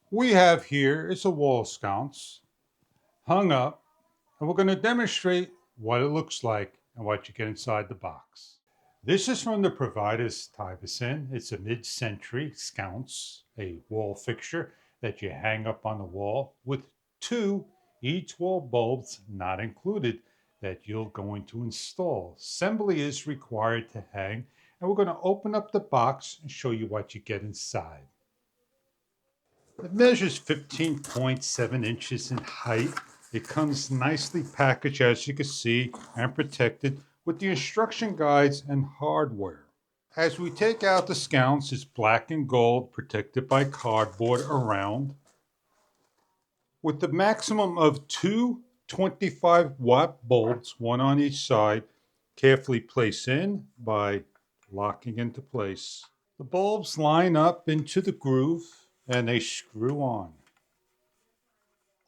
We have here is a wall sconce hung up, and we're going to demonstrate what it looks like and what you get inside the box. This is from the provider's Tubicen. It's a mid-century sconce, a wall fixture that you hang up on the wall with two each wall bulbs not included that you're going to install. Assembly is required to hang, and we're going to open up the box and show you what you get inside. It measures 15.7 inches in height. It comes nicely packaged, as you can see, and protected with the instruction guides and hardware. As we take out the sconce, it's black and gold, protected by cardboard around, with the maximum of two 25-watt bulbs, one on each side, carefully placed in by locking into place. The bulbs line up into the groove and they screw on.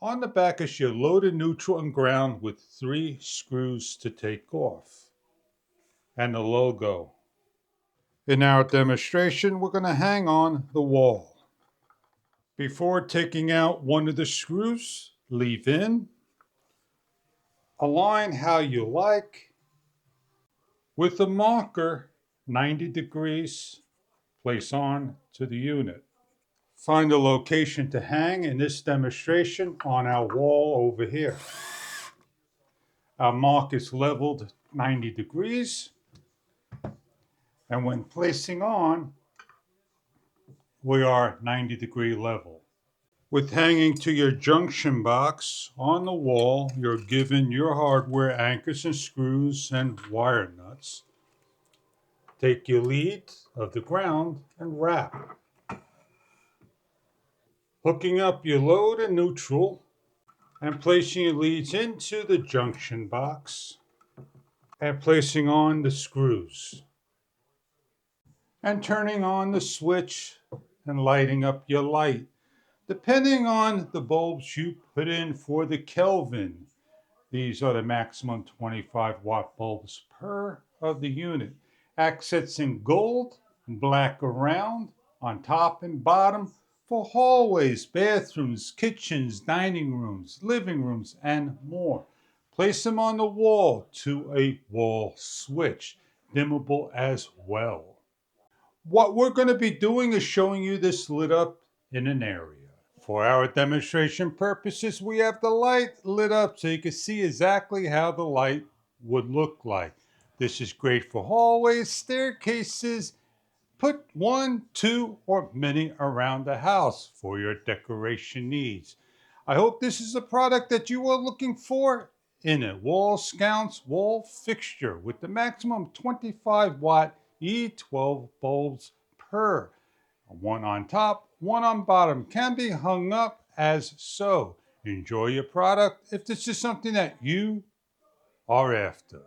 On the back is your loaded neutral and ground with 3 screws to take off, and the logo. In our demonstration, we're going to hang on the wall. Before taking out one of the screws, leave in, align how you like, with the marker 90 degrees, place on to the unit. Find a location to hang in this demonstration on our wall over here. Our mark is leveled 90 degrees, and when placing on, we are 90-degree level. With hanging to your junction box on the wall, you're given your hardware anchors and screws and wire nuts. Take your lead of the ground and wrap. Hooking up your load and neutral and placing your leads into the junction box and placing on the screws. And turning on the switch and lighting up your light. Depending on the bulbs you put in for the Kelvin, these are the maximum 25-watt bulbs per of the unit. Accents in gold and black around, on top and bottom, for hallways, bathrooms, kitchens, dining rooms, living rooms, and more. Place them on the wall to a wall switch, dimmable as well. What we're going to be doing is showing you this lit up in an area. For our demonstration purposes, we have the light lit up so you can see exactly how the light would look like. This is great for hallways, staircases. Put 1, 2, or many around the house for your decoration needs. I hope this is a product that you are looking for in a wall sconce wall fixture with the maximum 25-watt E12 bulbs per. One on top, one on bottom, can be hung up as so. Enjoy your product if this is something that you are after.